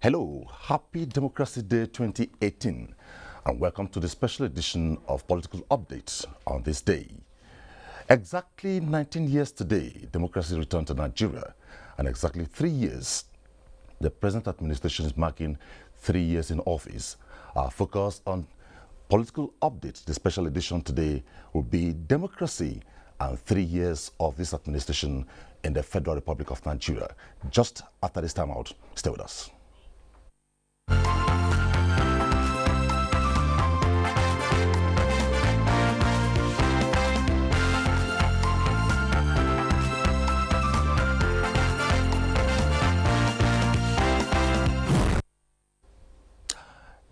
Hello, happy Democracy Day 2018, and welcome to the special edition of Political Updates on this day. Exactly 19 years today, democracy returned to Nigeria, and exactly 3 years, the present administration is marking 3 years in office. Our focus on Political Updates, the special edition today, will be democracy and 3 years of this administration in the Federal Republic of Nigeria. Just after this time out, stay with us.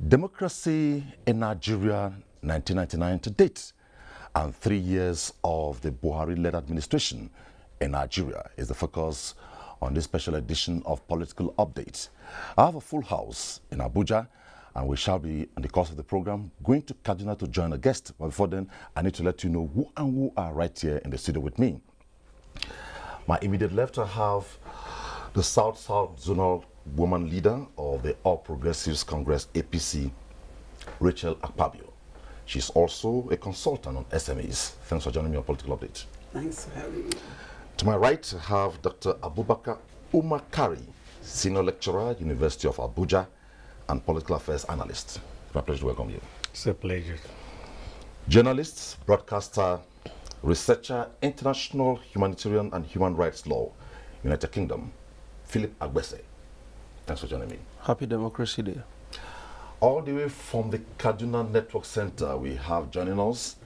Democracy in Nigeria, 1999 to date, and 3 years of the Buhari-led administration in Nigeria is the focus on this special edition of Political Updates. I have a full house in Abuja, and we shall be, in the course of the program, going to Kaduna to join a guest. But before then, I need to let you know who are right here in the studio with me. My immediate left, I have the South-South Zonal Woman Leader of the All Progressives Congress APC, Rachel Akpabio. She's also a consultant on SMEs. Thanks for joining me on Political Update. Thanks for having me. To my right, I have Dr. Abubakar Umakari, Senior Lecturer, University of Abuja, and Political Affairs Analyst. It's my pleasure to welcome you. It's a pleasure. Journalist, broadcaster, researcher, international humanitarian and human rights law, United Kingdom, Philip Agbese. Thanks for joining me. Happy Democracy Day. All the way from the Kaduna Network Center, we have joining us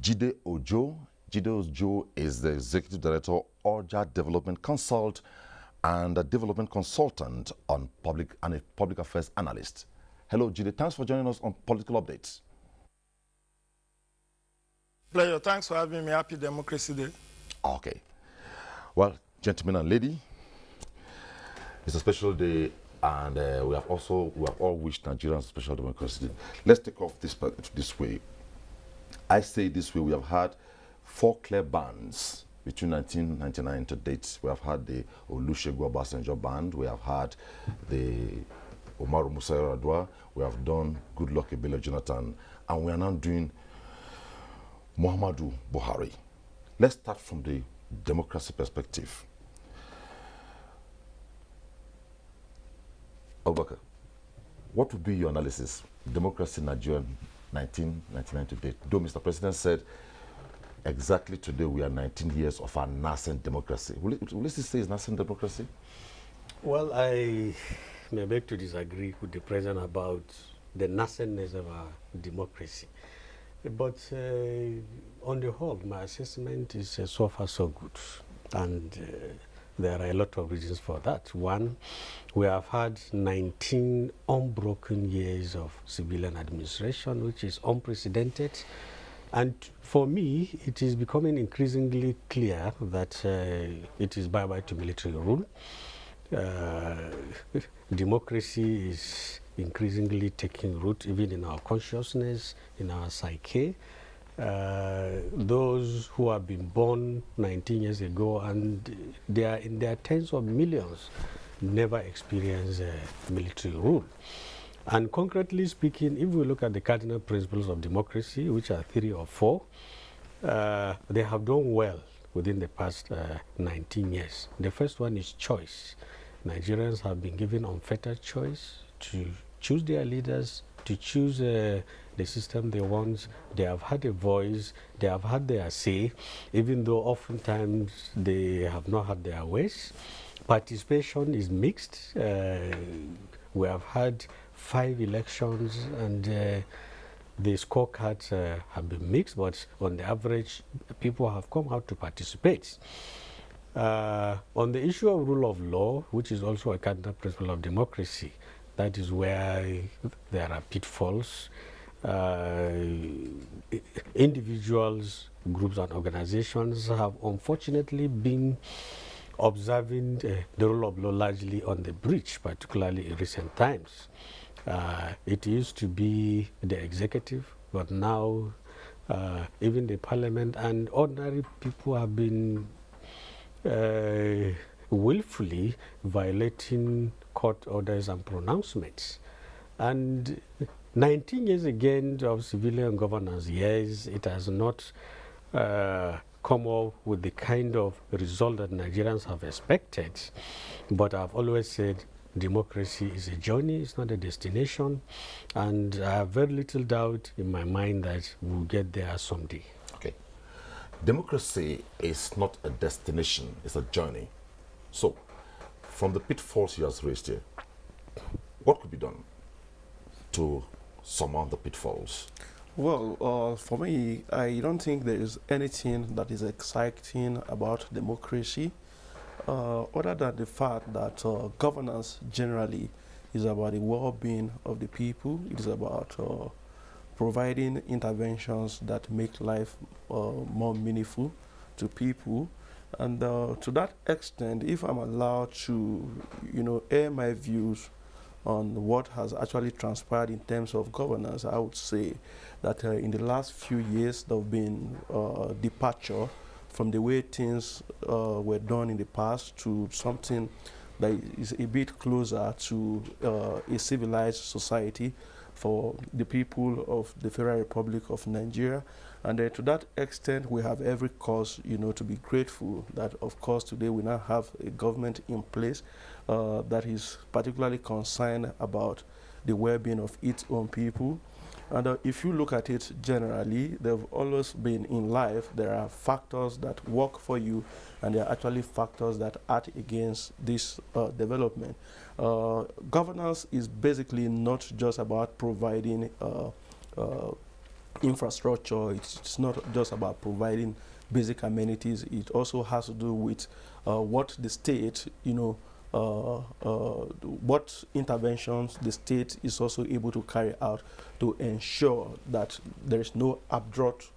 Jide Ojo. Jide Ojo is the Executive Director, Orja Development Consult, and a development consultant on public and a public affairs analyst. Hello, Jide. Thanks for joining us on Political Updates. Pleasure. Thanks for having me. Happy Democracy Day. Okay. Well, gentlemen and lady, it's a special day, and we have all wished Nigerians a special Democracy Day. Let's take off this way. I say this way: we have had 4 clear bans between 1999 to date. We have had the Olusegun Obasanjo ban. We have had the Umaru Musa Yar'Adua. We have done Goodluck Ebele Jonathan, and we are now doing Muhammadu Buhari. Let's start from the democracy perspective. Abubakar, what would be your analysis? Democracy in Nigeria, 1999 to date. Though Mr. President said exactly today we are 19 years of our nascent democracy. Will it say it's nascent democracy? Well, I may beg to disagree with the President about the nascentness of our democracy. But on the whole, my assessment is so far so good. And there are a lot of reasons for that. One, we have had 19 unbroken years of civilian administration, which is unprecedented. And for me, it is becoming increasingly clear that it is bye-bye to military rule. Democracy is increasingly taking root even in our consciousness, in our psyche. Those who have been born 19 years ago and they are in their tens of millions never experienced military rule. And concretely speaking, if we look at the cardinal principles of democracy, which are 3 or 4, they have done well within the past 19 years. The first one is choice. Nigerians have been given unfettered choice to choose their leaders, to choose the system they want. They have had a voice, they have had their say, even though oftentimes they have not had their ways. Participation is mixed. We have had 5 elections and the scorecards have been mixed, but on the average, people have come out to participate. On the issue of rule of law, which is also a cardinal principle of democracy, that is where there are pitfalls. Individuals, groups and organizations have unfortunately been observing the rule of law largely on the breach, particularly in recent times. It used to be the executive, but now even the parliament and ordinary people have been willfully violating court orders and pronouncements. And 19 years again of civilian governance, yes, it has not come up with the kind of result that Nigerians have expected. But I've always said democracy is a journey, it's not a destination. And I have very little doubt in my mind that we'll get there someday. Okay. Democracy is not a destination, it's a journey. So, from the pitfalls you have raised here, what could be done to surmount the pitfalls? Well, for me, I don't think there is anything that is exciting about democracy, other than the fact that governance generally is about the well-being of the people. It is about providing interventions that make life more meaningful to people. And to that extent, if I'm allowed to, air my views on what has actually transpired in terms of governance, I would say that in the last few years there have been departure from the way things were done in the past to something that is a bit closer to a civilized society for the people of the Federal Republic of Nigeria. And to that extent, we have every cause, to be grateful that, of course, today we now have a government in place that is particularly concerned about the well-being of its own people. And if you look at it generally, they've always been in life, there are factors that work for you, and there are actually factors that act against this development. Governance is basically not just about providing infrastructure. It's not just about providing basic amenities. It also has to do with what the state, what interventions the state is also able to carry out to ensure that there is no abrupt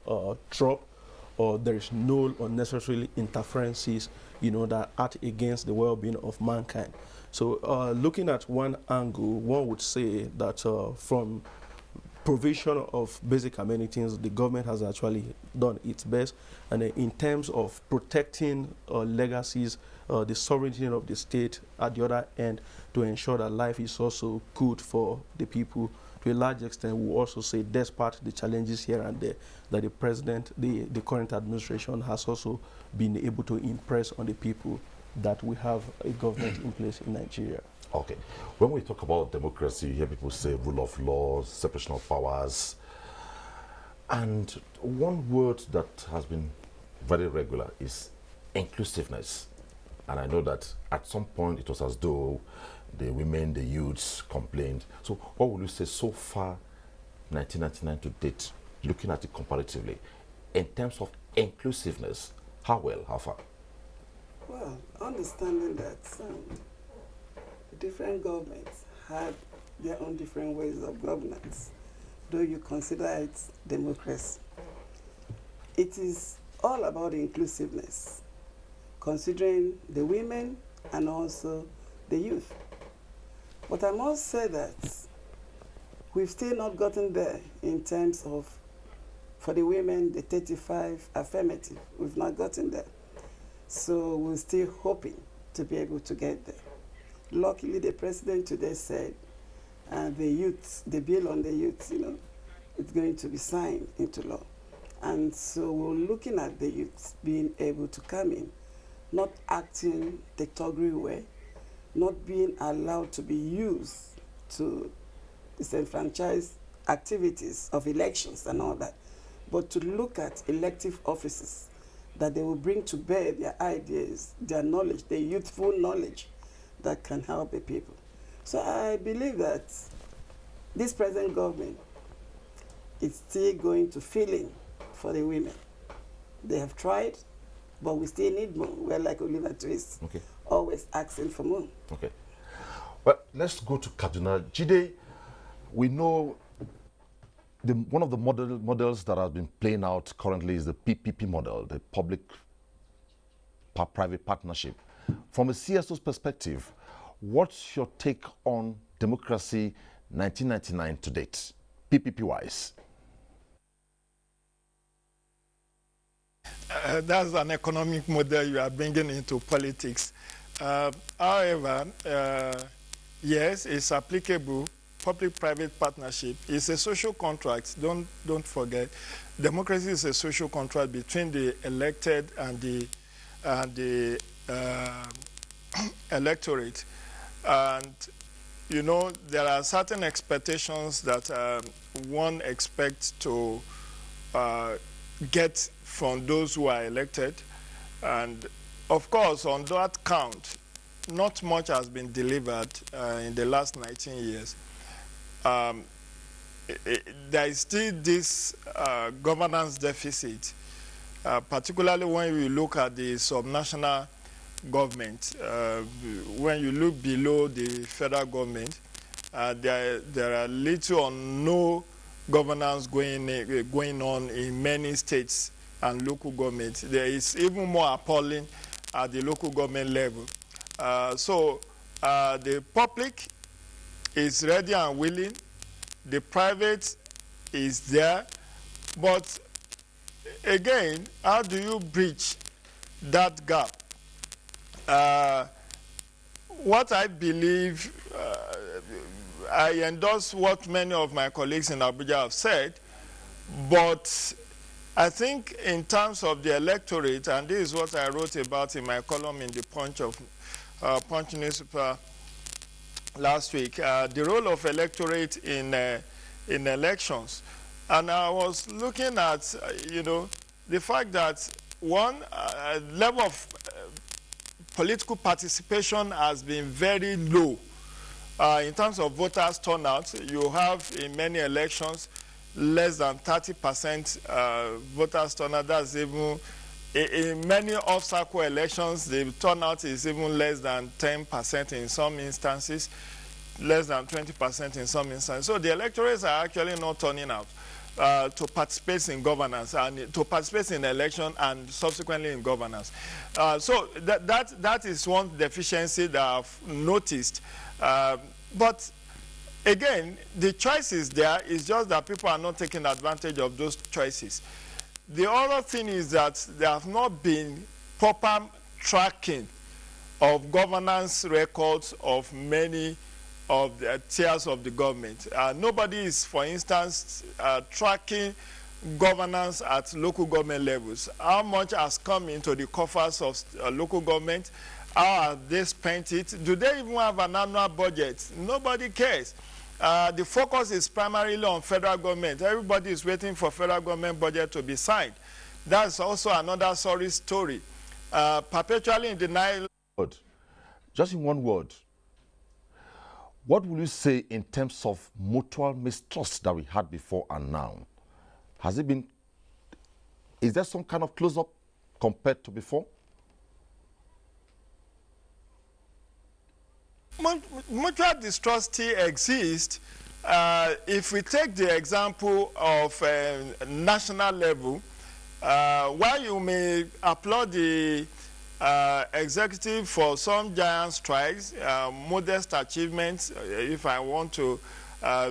drop, or there is no unnecessarily interferences, that act against the well-being of mankind. So looking at one angle, one would say that from provision of basic amenities, the government has actually done its best. And in terms of protecting legacies, the sovereignty of the state at the other end, to ensure that life is also good for the people, to a large extent, we also say, despite the challenges here and there, that the president, the current administration has also been able to impress on the people that we have a government in place in Nigeria. Okay. When we talk about democracy, you hear people say rule of law, separation of powers. And one word that has been very regular is inclusiveness. And I know that at some point it was as though the women, the youths complained. So what would you say so far, 1999 to date, looking at it comparatively, in terms of inclusiveness, how well, how far? Well, understanding that different governments have their own different ways of governance, though you consider it democracy. It is all about inclusiveness, considering the women and also the youth. But I must say that we've still not gotten there in terms of, for the women, the 35 affirmative. We've not gotten there. So we're still hoping to be able to get there. Luckily, the president today said the bill on the youth, it's going to be signed into law. And so we're looking at the youth being able to come in, not acting the Togri way, not being allowed to be used to disenfranchise activities of elections and all that, but to look at elective offices that they will bring to bear their ideas, their knowledge, their youthful knowledge that can help the people. So I believe that this present government is still going to fill in for the women. They have tried, but we still need more. We're like Oliver Twist, Okay. always asking for more. Okay. Well, let's go to Kaduna. Jide, we know one of the models that has been playing out currently is the PPP model, the public-private partnership. From a CSO's perspective, what's your take on democracy 1999 to date, PPP-wise? That's an economic model you are bringing into politics. However, yes, it's applicable. Public-private partnership is a social contract. Don't forget, democracy is a social contract between the elected and the electorate. And you know, there are certain expectations that one expects to get from those who are elected. And of course, on that count, not much has been delivered in the last 19 years. There is still this governance deficit, particularly when we look at the subnational government. When you look below the federal government, there are little or no governance going on in many states and local governments. There is even more appalling at the local government level. So the public is ready and willing. The private is there. But again, how do you bridge that gap? What I believe, I endorse what many of my colleagues in Abuja have said, but I think in terms of the electorate, and this is what I wrote about in my column in the Punch newspaper last week, the role of electorate in elections. And I was looking at, you know, the fact that one, level of political participation has been very low. In terms of voters turnout, you have in many elections less than 30% voters turnout. That's even, in many off-cycle elections, the turnout is even less than 10% in some instances, less than 20% in some instances. So the electorates are actually not turning out to participate in governance and to participate in election and subsequently in governance. So that is one deficiency that I've noticed. But again, the choice is there. It's just that people are not taking advantage of those choices. The other thing is that there have not been proper tracking of governance records of many of the tiers of the government. Nobody is, for instance, tracking governance at local government levels. How much has come into the coffers of local government? How have they spent it? Do they even have an annual budget? Nobody cares. The focus is primarily on federal government. Everybody is waiting for federal government budget to be signed. That's also another sorry story. Perpetually in denial. Just in one word, what will you say in terms of mutual mistrust that we had before and now? Has it been, is there some kind of close-up compared to before? Mutual distrust still exists. If we take the example of national level, while you may applaud the executive for some giant strides, modest achievements, if I want to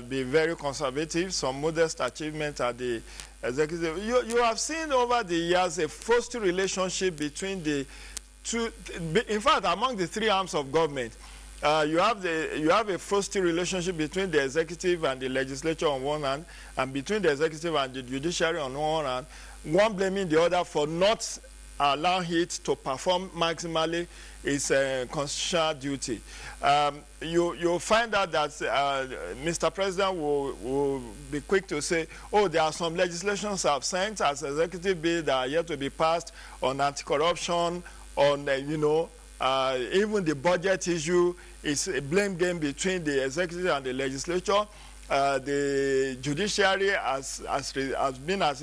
be very conservative, some modest achievements at the executive. You have seen over the years a frosty relationship between the two, in fact, among the three arms of government. You have a frosty relationship between the executive and the legislature on one hand, and between the executive and the judiciary on one hand, one blaming the other for not allowing it to perform maximally its constitutional duty. You'll find out that Mr. President will be quick to say, oh, there are some legislations I've sent as executive bill that are yet to be passed on anti-corruption, on, even the budget issue is a blame game between the executive and the legislature. The judiciary has been as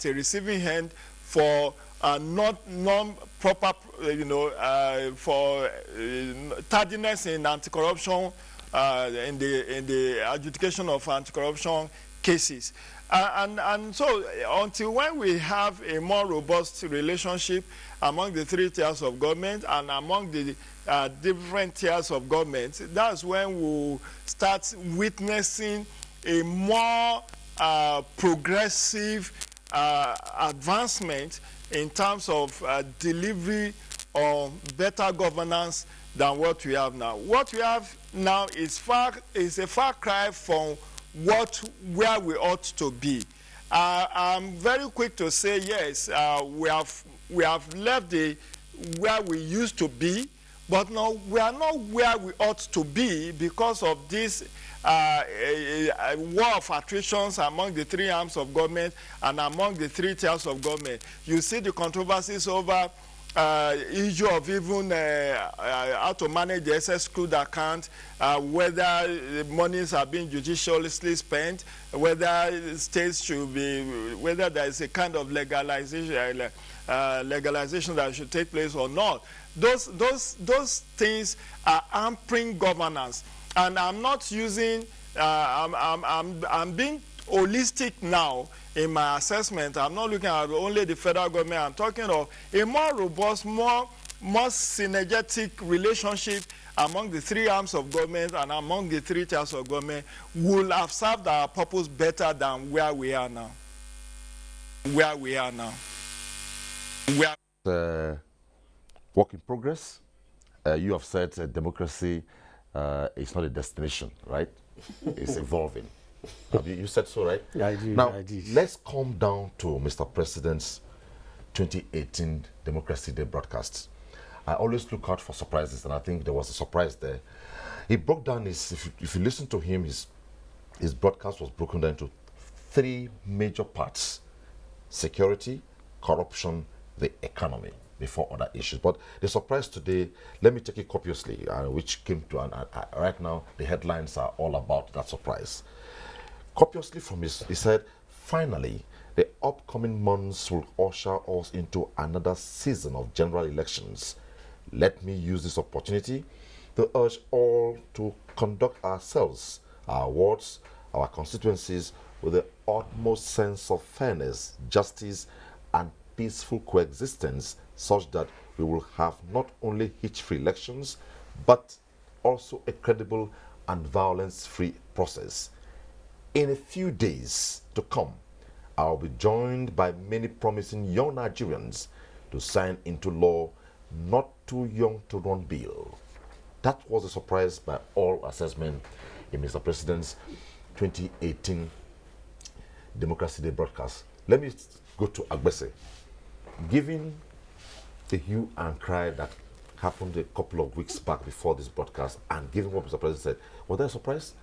a receiving hand for non-proper, for tardiness in anti-corruption, in the adjudication of anti-corruption cases. And so until when we have a more robust relationship among the three tiers of government and among the different tiers of government, that's when we'll start witnessing a more progressive advancement in terms of delivery on better governance than what we have now. What we have now is a far cry from where we ought to be. I'm very quick to say yes. We have left where we used to be, but no, we are not where we ought to be because of this war of attritions among the three arms of government and among the three tiers of government. You see the controversies over issue of even how to manage the excess crude account, whether the monies are being judiciously spent, whether states should be, whether there is a kind of legalization that should take place or not. Those things are hampering governance, and I'm not using. I'm being holistic now in my assessment. I'm not looking at only the federal government. I'm talking of a more robust, more synergetic relationship among the three arms of government and among the three tiers of government will have served our purpose better than where we are now. Where we are now. Work in progress. You have said democracy is not a destination, right? It's evolving. You said so, right? Yeah, I did. Now, I did. let's come down to Mr. President's 2018 Democracy Day broadcast. I always look out for surprises, and I think there was a surprise there. He broke down if you listen to him, his broadcast was broken down into three major parts: security, corruption, the economy, before other issues. But the surprise today, let me take it copiously, which came to right now, the headlines are all about that surprise. Copiously from he said, finally, the upcoming months will usher us into another season of general elections. Let me use this opportunity to urge all to conduct ourselves, our wards, our constituencies with the utmost sense of fairness, justice, and peaceful coexistence, such that we will have not only hitch-free elections, but also a credible and violence-free process. In a few days to come, I will be joined by many promising young Nigerians to sign into law Not Too Young to Run bill. That was a surprise by all assessment in Mr. President's 2018 Democracy Day broadcast. Let me go to Agbese. Given the hue and cry that happened a couple of weeks back before this broadcast, and given what Mr. President said, was there a surprise?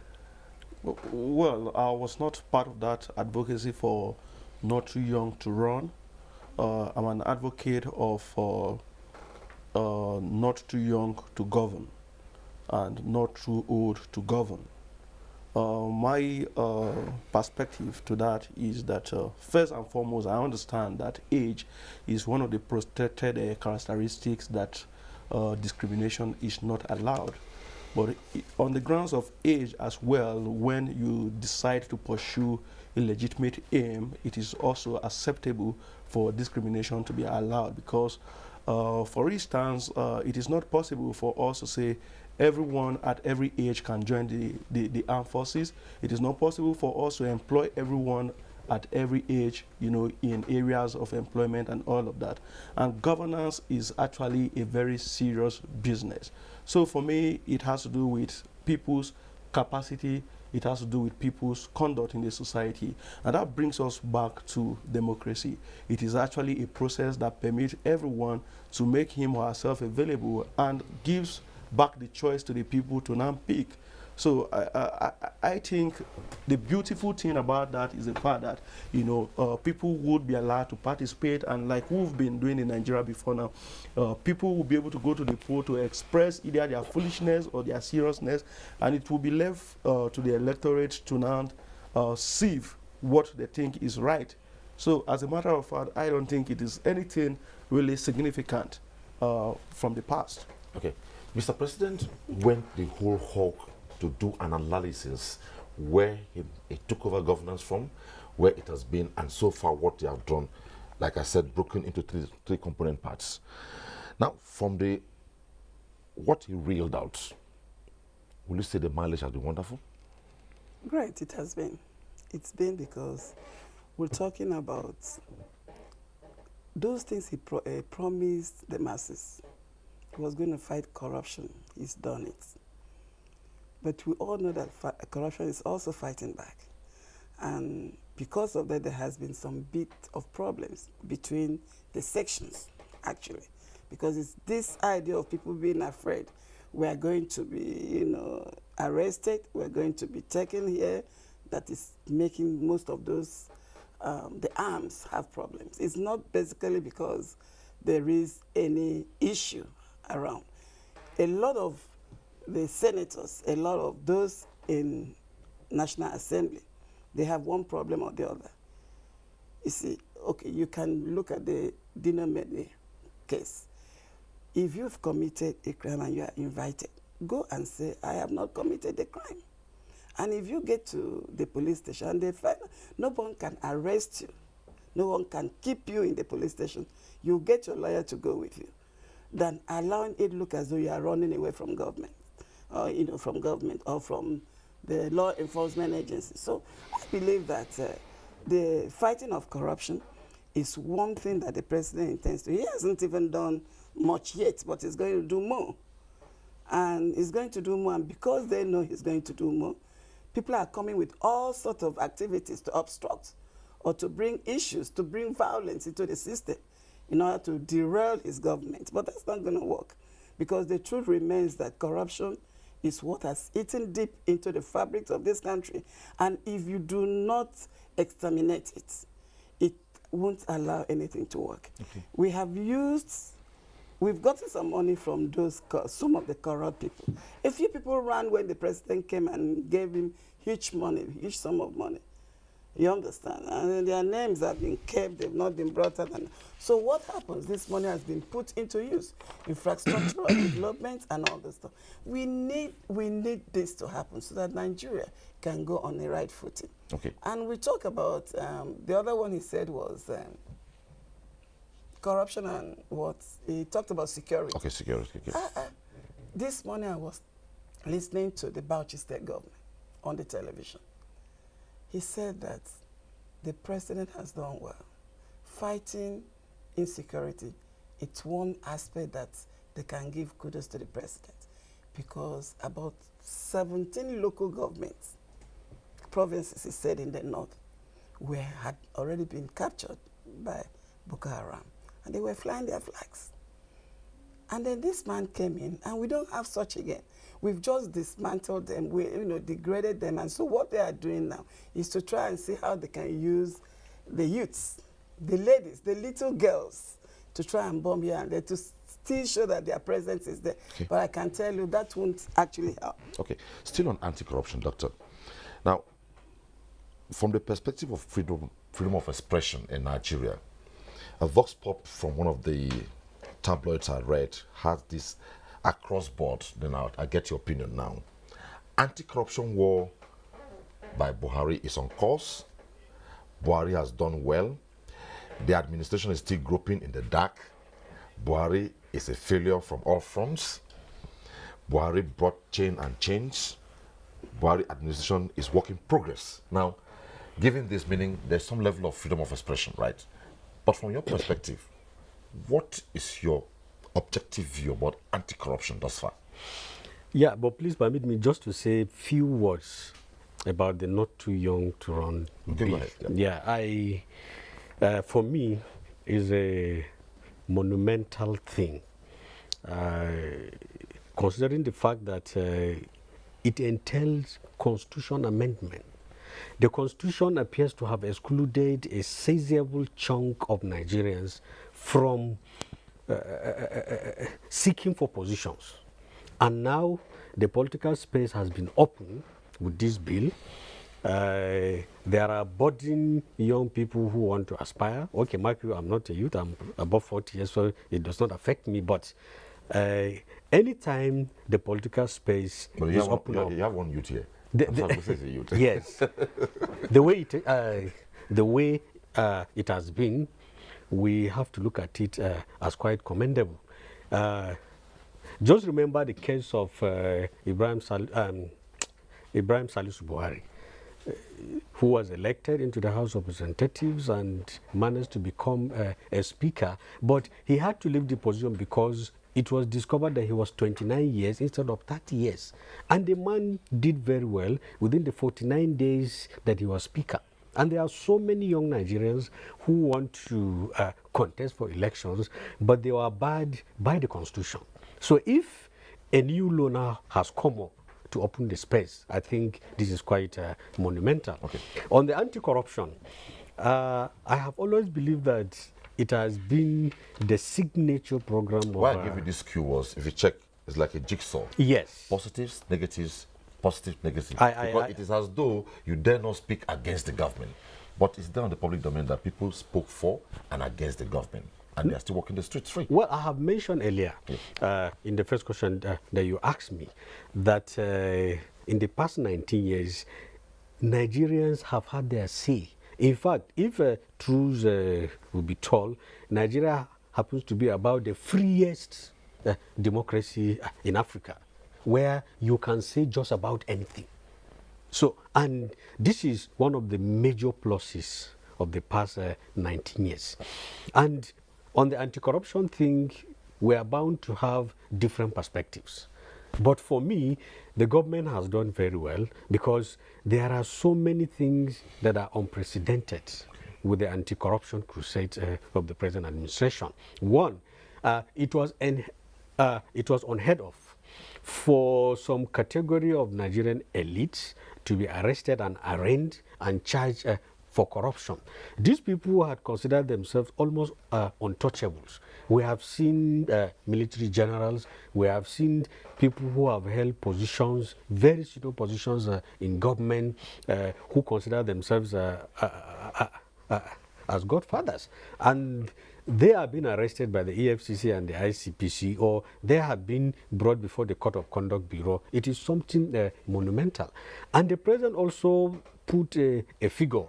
Well, I was not part of that advocacy for Not Too Young to Run. I'm an advocate of not too young to govern and not too old to govern. My perspective to that is that first and foremost, I understand that age is one of the protected characteristics that discrimination is not allowed. But on the grounds of age as well, when you decide to pursue a legitimate aim, it is also acceptable for discrimination to be allowed because, for instance, it is not possible for us to say everyone at every age can join the armed forces. It is not possible for us to employ everyone at every age, you know, in areas of employment and all of that. And governance is actually a very serious business. So for me, it has to do with people's capacity, it has to do with people's conduct in the society. And that brings us back to democracy. It is actually a process that permits everyone to make him or herself available and gives back the choice to the people to now pick. So I think the beautiful thing about that is the fact that, you know, people would be allowed to participate, and like we've been doing in Nigeria before now, people will be able to go to the poll to express either their foolishness or their seriousness, and it will be left to the electorate to now sieve what they think is right. So as a matter of fact, I don't think it is anything really significant from the past. Okay. Mr. President went the whole hog to do an analysis where he took over governance from, where it has been, and so far what they have done, like I said, broken into three component parts. Now, from what he reeled out, will you say the mileage has been wonderful? Great, it has been. It's been because we're talking about those things he promised the masses. he was going to fight corruption. He's done it. But we all know that corruption is also fighting back. And because of that, there has been some bit of problems between the sections, actually. Because it's this idea of people being afraid. We are going to be, arrested. We're going to be taken here. That is making most of those, the arms have problems. It's not basically because there is any issue around. A lot of the senators, a lot of those in National Assembly, they have one problem or the other. You see, okay, you can look at the Dino Mede case. If you've committed a crime and you are invited, go and say, I have not committed a crime. And if you get to the police station and they find no one can arrest you, no one can keep you in the police station, you get your lawyer to go with you, than allowing it look as though you are running away from government, or from government or from the law enforcement agencies. So I believe that the fighting of corruption is one thing that the president intends to. He hasn't even done much yet, but he's going to do more. And he's going to do more, and because they know he's going to do more, people are coming with all sorts of activities to obstruct or to bring issues, to bring violence into the system in order to derail his government. But that's not going to work, because the truth remains that corruption is what has eaten deep into the fabric of this country. And if you do not exterminate it, it won't allow anything to work. Okay. We've gotten some money from some of the corrupt people. A few people ran when the president came and gave him huge sum of money. You understand? And their names have been kept, they've not been brought out. So what happens? This money has been put into use, infrastructural development and all this stuff. We need this to happen so that Nigeria can go on the right footing. Okay. And we talk about, the other one he said was corruption and what? He talked about security. Okay, security. Okay. This morning I was listening to the Bauchi State government on the television. He said that the president has done well. Fighting insecurity, it's one aspect that they can give kudos to the president, because about 17 local governments, provinces, he said, in the north, had already been captured by Boko Haram, and they were flying their flags. And then this man came in, and we don't have such again. We've just dismantled them, degraded them. And so what they are doing now is to try and see how they can use the youths, the ladies, the little girls, to try and bomb here and there, to still show that their presence is there. Okay. But I can tell you that won't actually help. Okay. Still on anti-corruption, Doctor. Now, from the perspective of freedom of expression in Nigeria, a vox pop from one of the tabloids I read has this across board. Then I get your opinion now. Anti-corruption war by Buhari is on course. Buhari has done well. The administration is still groping in the dark. Buhari is a failure from all fronts. Buhari brought change and change. Buhari administration is work in progress. Now, given this meaning, there's some level of freedom of expression, right? But from your perspective, what is your objective view about anti-corruption thus far? Yeah, but please permit me just to say a few words about the not too young to run bill. Yeah, for me, is a monumental thing, considering the fact that it entails constitution amendment. The constitution appears to have excluded a sizable chunk of Nigerians from seeking for positions. And now the political space has been opened with this bill. There are budding young people who want to aspire. Okay, mark you, I'm not a youth, I'm above 40 years, so it does not affect me. But anytime the political space is open up... You have one youth here. Youth. Yes. The way it has been, we have to look at it as quite commendable. Just remember the case of Ibrahim Salisu Buhari, who was elected into the House of Representatives and managed to become a speaker, but he had to leave the position because it was discovered that he was 29 years instead of 30 years. And the man did very well within the 49 days that he was speaker. And there are so many young Nigerians who want to contest for elections, but they were barred by the constitution. So if a new law now has come up to open the space, I think this is quite monumental. Okay. On the anti-corruption, I have always believed that it has been the signature program of... Why I give you this cue was, if you check, it's like a jigsaw. Yes. Positives, negatives, positive, negative. Because it is as though you dare not speak against the government. But it's there on the public domain that people spoke for and against the government. And they are still walking the streets free. Well, I have mentioned earlier in the first question that you asked me that in the past 19 years, Nigerians have had their say. In fact, if truths will be told, Nigeria happens to be about the freest democracy in Africa, where you can say just about anything. So, and this is one of the major pluses of the past 19 years. And on the anti-corruption thing, we are bound to have different perspectives. But for me, the government has done very well because there are so many things that are unprecedented with the anti-corruption crusade of the present administration. One, it was unheard of for some category of Nigerian elites to be arrested and arraigned and charged for corruption. These people had considered themselves almost untouchables. We have seen military generals, we have seen people who have held positions, very senior positions in government, who consider themselves as godfathers. And they have been arrested by the EFCC and the ICPC, or they have been brought before the Court of Conduct Bureau. It is something monumental. And the president also put a figure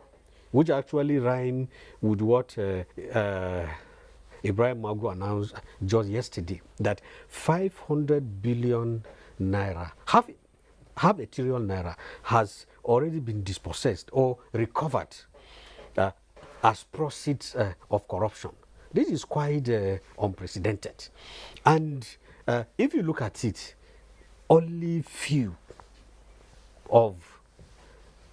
which actually rhyme with what Ibrahim Magu announced just yesterday, that 500 billion naira, half a trillion naira, has already been dispossessed or recovered as proceeds of corruption. This is quite unprecedented. And if you look at it, only few of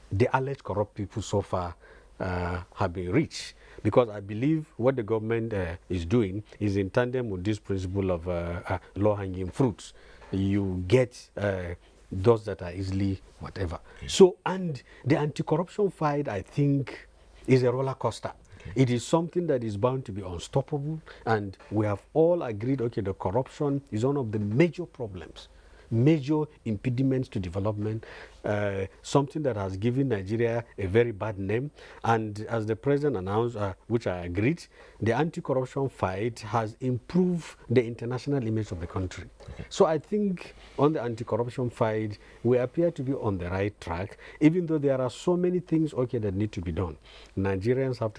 the alleged corrupt people so far have been reached, because I believe what the government is doing is in tandem with this principle of low-hanging fruits. You get those that are easily whatever. Okay. So, and the anti-corruption fight, I think, is a roller coaster. Okay. It is something that is bound to be unstoppable, and we have all agreed, okay, the corruption is one of the major problems, major impediments to development, something that has given Nigeria a very bad name. And as the president announced, which I agreed, the anti-corruption fight has improved the international image of the country. Okay. So I think on the anti-corruption fight, we appear to be on the right track, even though there are so many things, okay, that need to be done. Nigerians have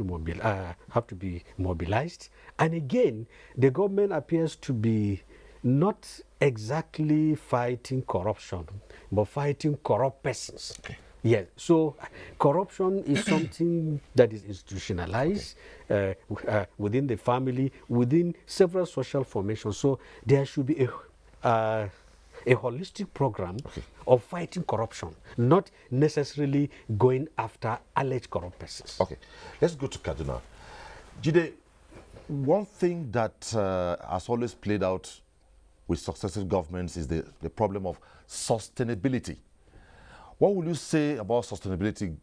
to be mobilized. And again, the government appears to be not exactly fighting corruption, but fighting corrupt persons. Okay. Yes, so corruption is something that is institutionalized within the family, within several social formations. So there should be a holistic program of fighting corruption, not necessarily going after alleged corrupt persons. Okay, let's go to Kaduna. Jide, one thing that has always played out with successive governments is the problem of sustainability. What will you say about sustainability,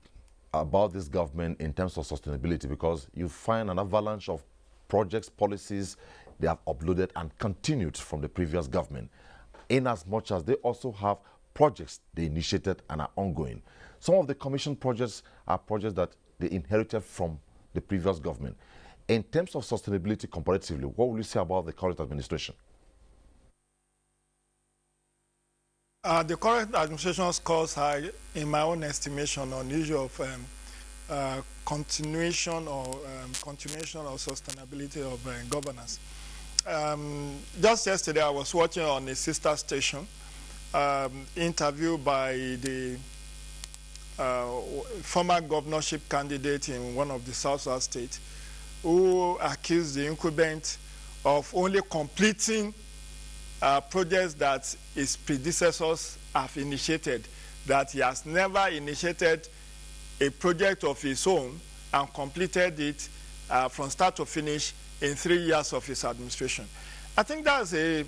about this government in terms of sustainability? Because you find an avalanche of projects, policies they have uploaded and continued from the previous government, in as much as they also have projects they initiated and are ongoing. Some of the commissioned projects are projects that they inherited from the previous government. In terms of sustainability comparatively, what will you say about the current administration? The current administration scores high, in my own estimation, on the issue of continuation of sustainability of governance. Just yesterday, I was watching on a sister station interview by the former governorship candidate in one of the South states, who accused the incumbent of only completing projects that his predecessors have initiated, that he has never initiated a project of his own and completed it from start to finish in 3 years of his administration. I think that's a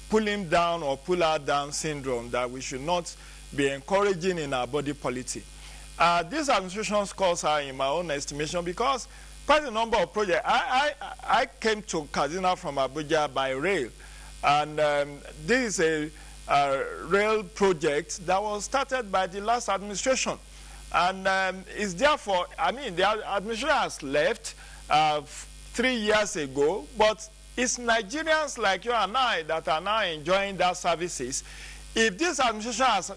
pull him down or pull her down syndrome that we should not be encouraging in our body politic. This administration's costs are, in my own estimation, because quite a number of projects. I came to Kaduna from Abuja by rail, and this is a rail project that was started by the last administration. And it's therefore, I mean, the administration has left 3 years ago, but it's Nigerians like you and I that are now enjoying that services. If this administration has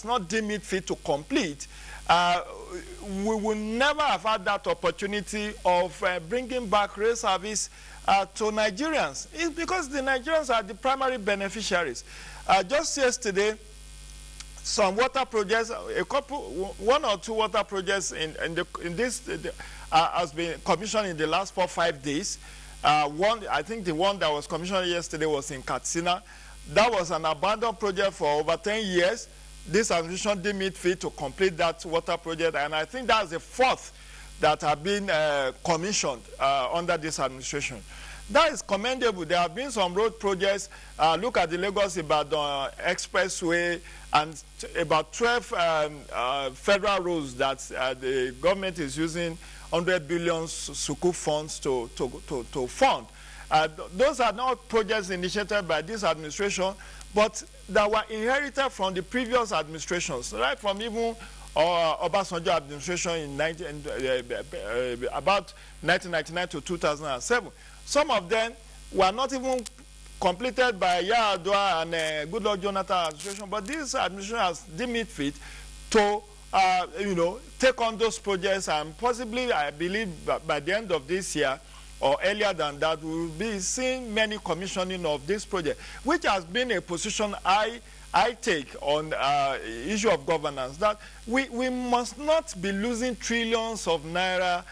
not deemed it fit to complete, we will never have had that opportunity of bringing back rail service to Nigerians. It's because the Nigerians are the primary beneficiaries. Just yesterday, some water projects, one or two water projects has been commissioned in the last 4 or 5 days. I think the one that was commissioned yesterday was in Katsina. That was an abandoned project for over 10 years. This administration deemed it fit to complete that water project, and I think that's the 4th that have been commissioned under this administration. That is commendable. There have been some road projects. Look at the Lagos-Ibadan Expressway and about 12 federal roads that the government is using 100 billion Sukuk funds to fund. Those are not projects initiated by this administration, but that were inherited from the previous administrations, right from even Obasanjo administration in about 1999 to 2007. Some of them were not even completed by Yar'Adua and Goodluck Jonathan administration, but this administration has deemed it fit to take on those projects, and possibly, I believe, by the end of this year or earlier than that, we will be seeing many commissioning of this project, which has been a position I take on issue of governance, that we must not be losing trillions of naira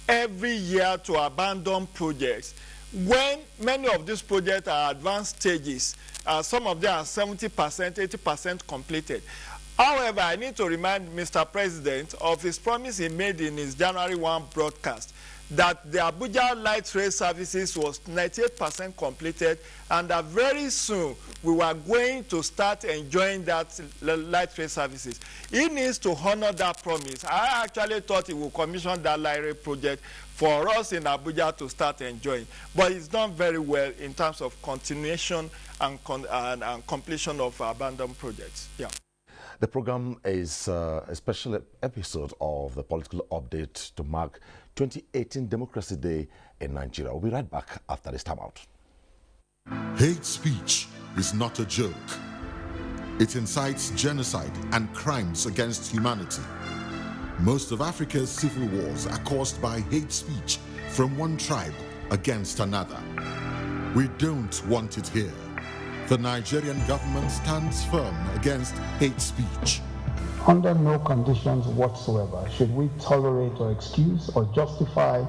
every year to abandon projects. When many of these projects are advanced stages, some of them are 70%, 80% completed. However, I need to remind Mr. President of his promise he made in his January 1 broadcast that the Abuja light rail services was 98% completed, and that very soon we were going to start enjoying that light rail services. He needs to honor that promise. I actually thought he would commission that light rail project for us in Abuja to start enjoying, but it's done very well in terms of continuation and completion of abandoned projects. Yeah. The program is a special episode of the political update to mark 2018 Democracy Day in Nigeria. We'll be right back after this time out. Hate speech is not a joke. It incites genocide and crimes against humanity. Most of Africa's civil wars are caused by hate speech from one tribe against another. We don't want it here. The Nigerian government stands firm against hate speech. Under no conditions whatsoever should we tolerate or excuse or justify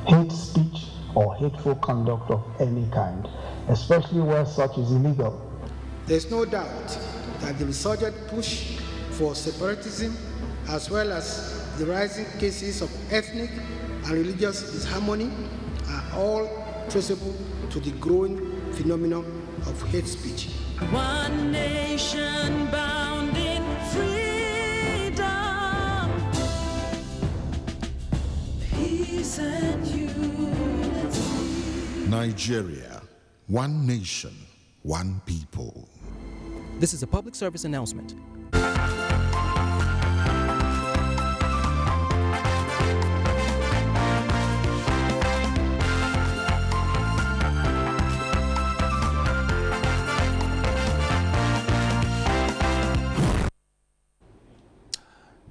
hate speech or hateful conduct of any kind, especially where such is illegal. There's no doubt that the resurgent push for separatism, as well as the rising cases of ethnic and religious disharmony, are all traceable to the growing phenomenon of hate speech. One nation bound in freedom, peace and unity. Nigeria, one nation, one people. This is a public service announcement.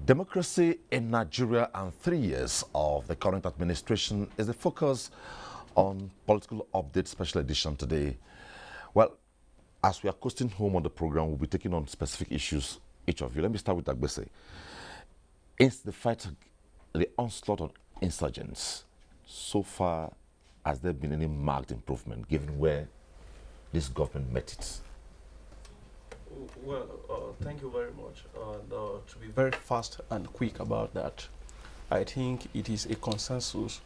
Democracy in Nigeria and 3 years of the current administration is the focus on Political Update Special Edition today. Well, as we are coasting home on the program, we'll be taking on specific issues, each of you. Let me start with Agbese. In the fight, the onslaught on insurgents, so far, has there been any marked improvement given where this government met it? Well, thank you very much. And to be very fast and quick about that, I think it is a consensus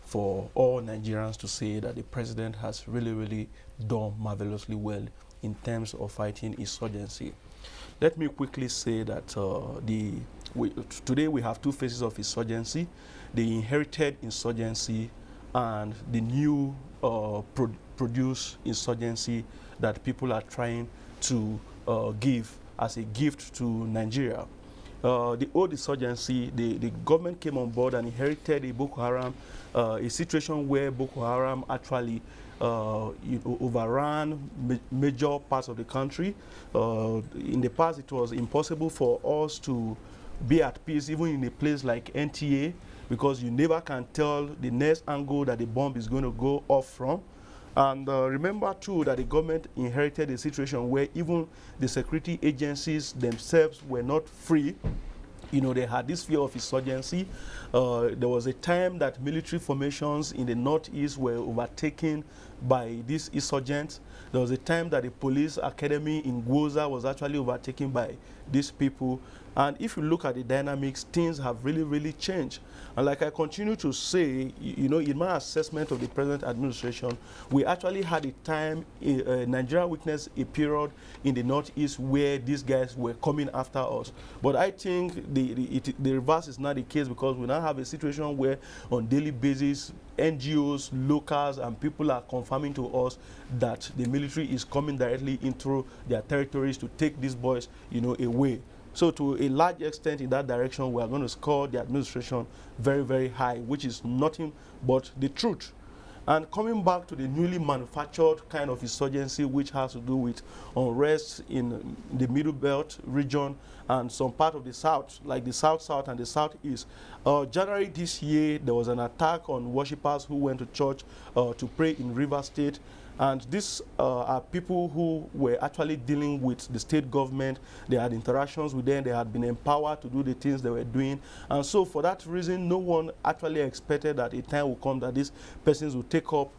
for all Nigerians to say that the president has really, really done marvelously well in terms of fighting insurgency. Let me quickly say that today we have two phases of insurgency: the inherited insurgency and the new produced insurgency that people are trying to give as a gift to Nigeria. The old insurgency, the government came on board and inherited a Boko Haram, a situation where Boko Haram actually overran major parts of the country. In the past, it was impossible for us to be at peace, even in a place like NTA, because you never can tell the next angle that the bomb is going to go off from. And remember too that the government inherited a situation where even the security agencies themselves were not free. You know, they had this fear of insurgency. There was a time that military formations in the northeast were overtaken by these insurgents. There was a time that the police academy in Gwoza was actually overtaken by these people. And if you look at the dynamics, things have really, really changed. And like I continue to say, you know, in my assessment of the present administration, we actually had a time, Nigeria witnessed a period in the Northeast where these guys were coming after us. But I think the reverse is not the case, because we now have a situation where on daily basis, NGOs, locals, and people are confirming to us that the military is coming directly into their territories to take these boys, you know, away. So to a large extent in that direction, we are going to score the administration very, very high, which is nothing but the truth. And coming back to the newly manufactured kind of insurgency, which has to do with unrest in the Middle Belt region and some part of the South, like the South and the Southeast. January this year, there was an attack on worshippers who went to church to pray in Rivers State. And these are people who were actually dealing with the state government. They had interactions with them. They had been empowered to do the things they were doing. And so for that reason, no one actually expected that a time will come that these persons will take up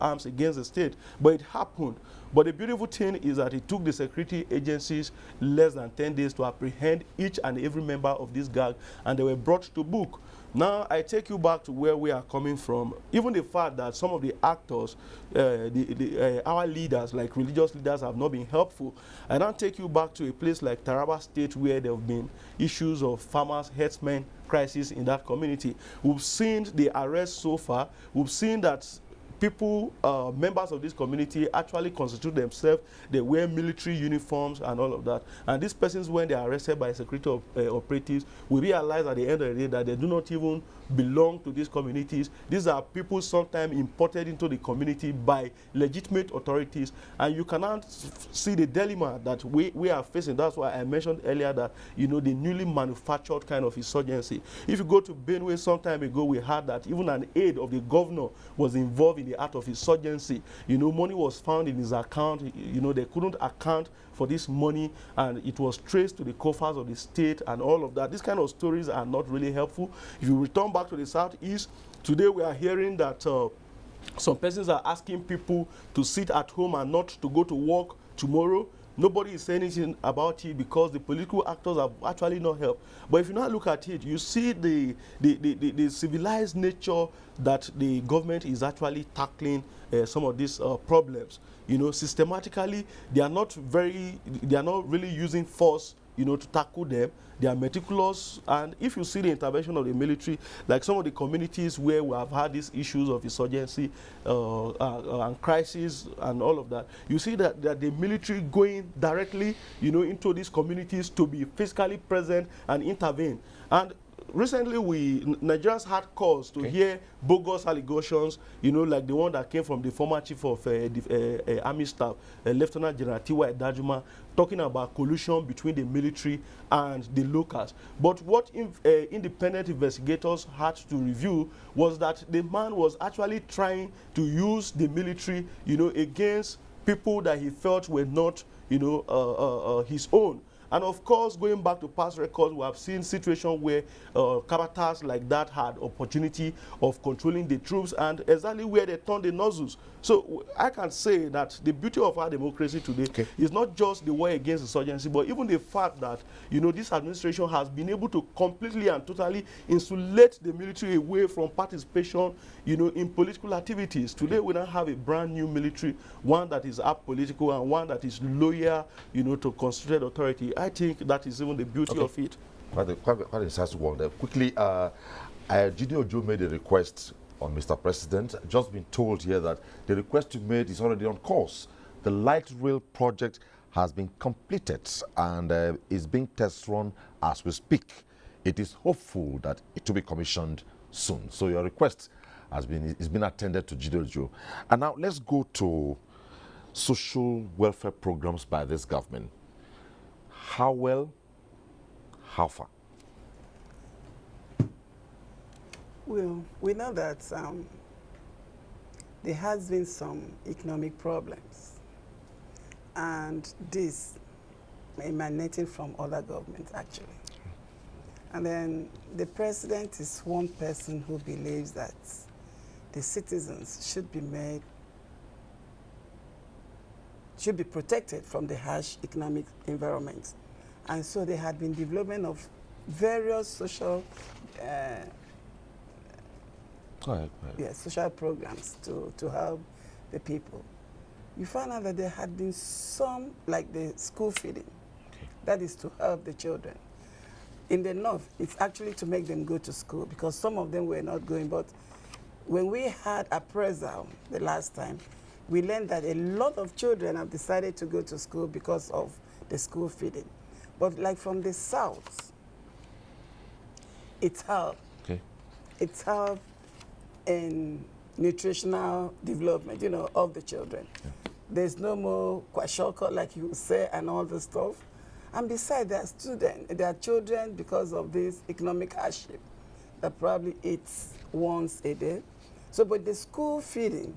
arms against the state. But it happened. But the beautiful thing is that it took the security agencies less than 10 days to apprehend each and every member of this gang, and they were brought to book. Now, I take you back to where we are coming from. Even the fact that some of the actors, our leaders, like religious leaders, have not been helpful. I now take you back to a place like Taraba State, where there have been issues of farmers, herdsmen crisis in that community. We've seen the arrests so far. We've seen that people, members of this community, actually constitute themselves. They wear military uniforms and all of that. And these persons, when they are arrested by security operatives, we realize at the end of the day that they do not even belong to these communities. These are people sometimes imported into the community by legitimate authorities. And you cannot see the dilemma that we are facing. That's why I mentioned earlier that, you know, the newly manufactured kind of insurgency. If you go to Benue some time ago, we heard that even an aide of the governor was involved in the act of insurgency. You know, money was found in his account. You know, they couldn't account for this money, and it was traced to the coffers of the state and all of that. These kind of stories are not really helpful. If you return back to the Southeast, today we are hearing that some persons are asking people to sit at home and not to go to work tomorrow. Nobody is saying anything about it because the political actors have actually not helped. But if you now look at it, you see the civilized nature that the government is actually tackling some of these problems. You know, systematically, they are not really using force, you know, to tackle them. They are meticulous, and if you see the intervention of the military, like some of the communities where we have had these issues of insurgency and crisis and all of that, you see that the military going directly, you know, into these communities to be physically present and intervene. And recently, Nigerians had cause to hear bogus allegations, you know, like the one that came from the former chief of Army Staff, Lieutenant General T.Y. Dajuma, talking about collusion between the military and the locals. But what independent investigators had to review was that the man was actually trying to use the military, you know, against people that he felt were not, you know, his own. And of course, going back to past records, we have seen situations where characters like that had opportunity of controlling the troops and exactly where they turned the nozzles. So I can say that the beauty of our democracy today is not just the war against insurgency, but even the fact that, you know, this administration has been able to completely and totally insulate the military away from participation, you know, in political activities. Today we now have a brand new military, one that is apolitical and one that is loyal, you know, to constituted authority. I think that is even the beauty of it. Quite insightful one there. Quickly, Gideon Ojo made a request on Mr. President. Just been told here that the request you made is already on course. The light rail project has been completed and is being test run as we speak. It is hopeful that it will be commissioned soon. So your request has been attended to Gideon Ojo. And now let's go to social welfare programs by this government. How well, how far? Well, we know that there has been some economic problems, and this emanating from other governments, actually. And then the president is one person who believes that the citizens should be protected from the harsh economic environment. And so there had been development of various social social programs to help the people. You find out that there had been some, like the school feeding, that is to help the children. In the north, it's actually to make them go to school because some of them were not going. But when we had appraisal the last time, we learned that a lot of children have decided to go to school because of the school feeding. But like from the south, it's helped. It's helped in nutritional development, you know, of the children. There's no more kwashiorkor, like you say, and all the stuff. And besides, there are children, because of this economic hardship, that probably eats once a day. So, but the school feeding,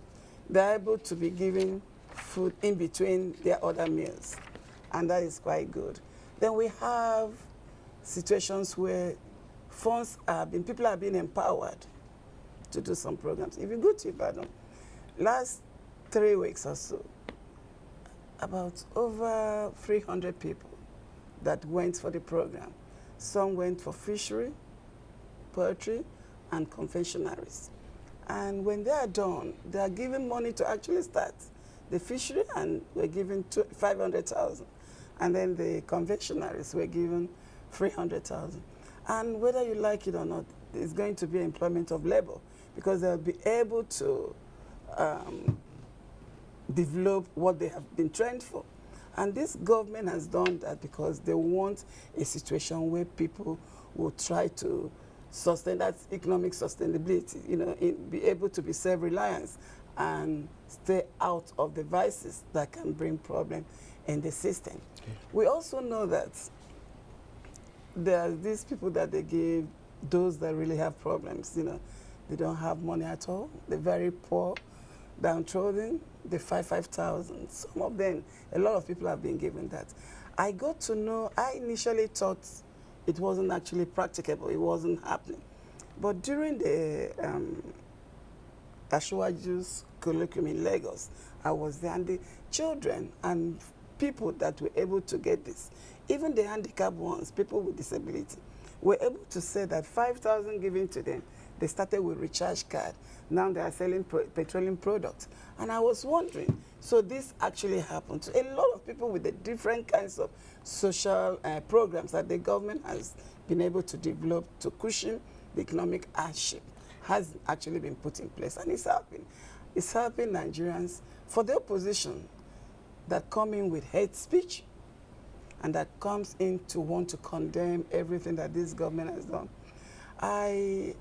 they're able to be given food in between their other meals, and that is quite good. Then we have situations where people are being empowered to do some programs. If you go to Ibadan, last 3 weeks or so, about over 300 people that went for the program. Some went for fishery, poultry, and confectionaries. And when they are done, they are given money to actually start the fishery, and we're given 500,000. And then the confectionaries were given 300,000. And whether you like it or not, it's going to be employment of labor, because they'll be able to develop what they have been trained for. And this government has done that because they want a situation where people will try to sustain that economic sustainability, you know, be able to be self-reliant and stay out of the vices that can bring problems in the system. We also know that there are these people that they give, those that really have problems, you know, they don't have money at all, they're very poor, downtrodden, they 5,000. Some of them, a lot of people have been given that. I got to know, I initially thought it wasn't actually practicable, it wasn't happening. But during the Asiwaju's colloquium in Lagos, I was there, and the children and people that were able to get this, even the handicapped ones, people with disability, were able to say that 5,000 given to them, they started with recharge card. Now they are selling petroleum products. And I was wondering, so this actually happened to a lot of people with the different kinds of social programs that the government has been able to develop to cushion the economic hardship has actually been put in place. And it's helping. It's helping Nigerians. For the opposition that come in with hate speech and that comes in to want to condemn everything that this government has done, I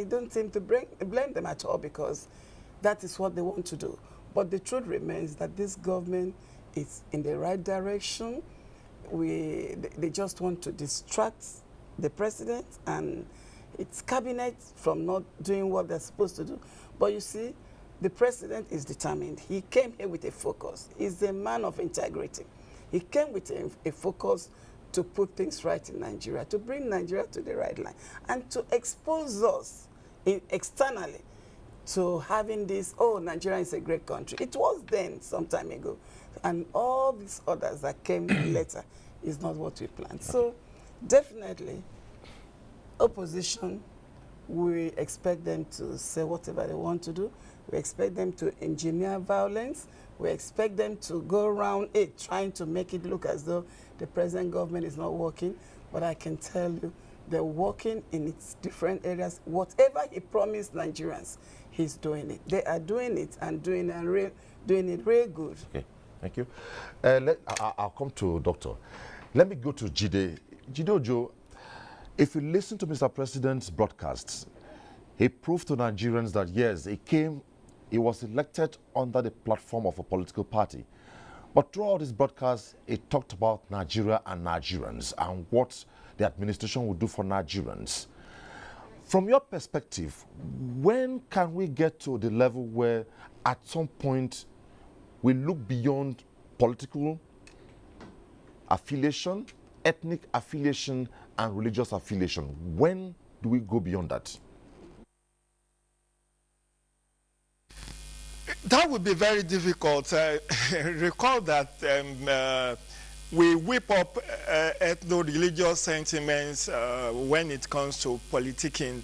don't seem to blame them at all, because that is what they want to do. But the truth remains that this government is in the right direction. They just want to distract the president and its cabinet from not doing what they're supposed to do. But you see, the president is determined. He came here with a focus. He's a man of integrity. He came with a focus to put things right in Nigeria, to bring Nigeria to the right line, and to expose us externally to having this, oh, Nigeria is a great country. It was then, some time ago. And all these others that came later is not what we planned. So definitely, opposition, we expect them to say whatever they want to do. We expect them to engineer violence. We expect them to go around it, trying to make it look as though the present government is not working. But I can tell you, they're working in its different areas. Whatever he promised Nigerians, he's doing it. They are doing it and doing it real good. Okay, thank you. I'll come to Doctor. Let me go to Jide. Jide Ojo, if you listen to Mr. President's broadcasts, he proved to Nigerians that yes, he was elected under the platform of a political party. But throughout his broadcast, he talked about Nigeria and Nigerians and what the administration will do for Nigerians. From your perspective, when can we get to the level where at some point we look beyond political affiliation, ethnic affiliation, and religious affiliation? When do we go beyond that? That would be very difficult. Recall that we whip up ethno-religious sentiments when it comes to politicking,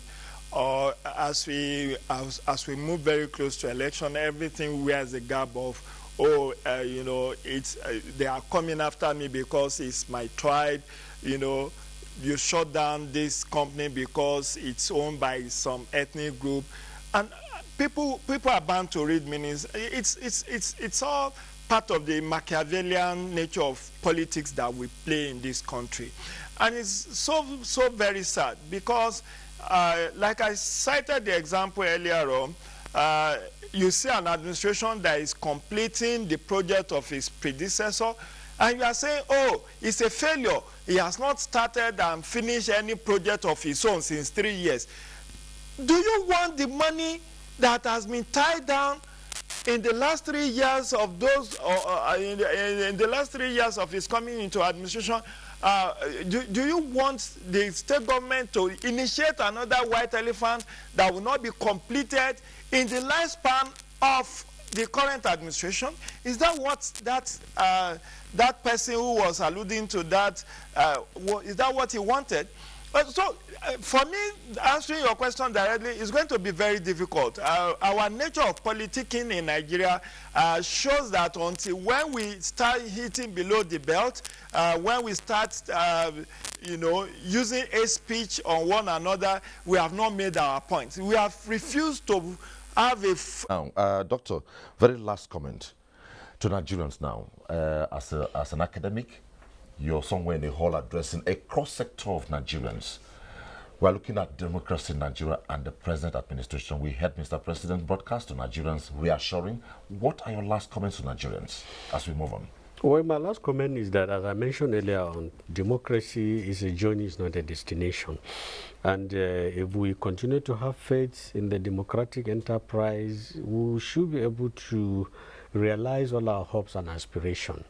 or as we move very close to election, everything wears a garb of, oh, you know, they are coming after me because it's my tribe, you know. You shut down this company because it's owned by some ethnic group, and people are bound to read meanings. It's all part of the Machiavellian nature of politics that we play in this country, and it's so very sad because, like I cited the example earlier on, you see an administration that is completing the project of his predecessor, and you are saying, oh, it's a failure. He has not started and finished any project of his own since 3 years. Do you want the money that has been tied down in the last 3 years of those, in the last 3 years of his coming into administration? Do you want the state government to initiate another white elephant that will not be completed in the lifespan of the current administration? Is that what that person who was alluding to that, is that what he wanted? For me, answering your question directly is going to be very difficult. Our nature of politicking in Nigeria shows that until when we start hitting below the belt, when we start, you know, using hate speech on one another, we have not made our point. We have refused to have a... Now, Doctor, very last comment to Nigerians now. As an academic, you're somewhere in the hall addressing a cross-sector of Nigerians. We're looking at democracy in Nigeria and the present administration. We heard Mr. President broadcast to Nigerians, reassuring. What are your last comments to Nigerians as we move on? Well, my last comment is that, as I mentioned earlier on, democracy is a journey, it's not a destination. And if we continue to have faith in the democratic enterprise, we should be able to realize all our hopes and aspirations.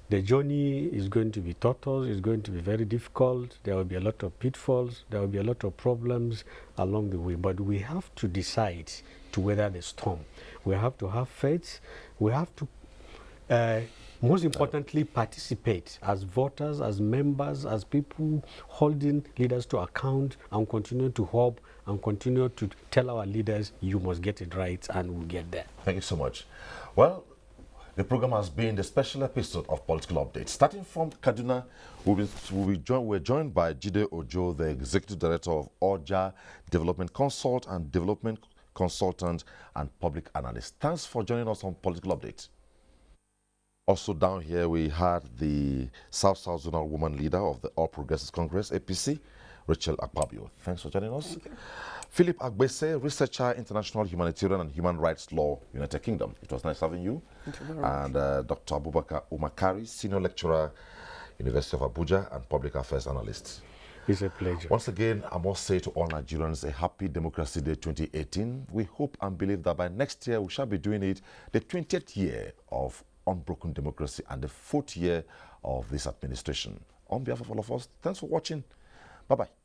The journey is going to be tortuous, it's going to be very difficult, there will be a lot of pitfalls, there will be a lot of problems along the way, but we have to decide to weather the storm. We have to have faith, we have to, most importantly, participate as voters, as members, as people holding leaders to account, and continue to hope and continue to tell our leaders, you must get it right, and we'll get there. Thank you so much. Well, the program has been the special episode of Political Update. Starting from Kaduna, we're joined by Jide Ojo, the Executive Director of Oja Development Consult and Development Consultant and Public Analyst. Thanks for joining us on Political Update. Also down here, we had the South-South Zonal Woman Leader of the All Progressives Congress, APC, Rachel Akpabio. Thanks for joining us. Philip Agbese, Researcher, International Humanitarian and Human Rights Law, United Kingdom. It was nice having you. Thank you very much. And Dr. Abubakar Umakari, Senior Lecturer, University of Abuja and Public Affairs Analyst. It's a pleasure. Once again, I must say to all Nigerians, a happy Democracy Day 2018. We hope and believe that by next year, we shall be doing it the 20th year of unbroken democracy and the 4th year of this administration. on behalf of all of us, thanks for watching. Bye-bye.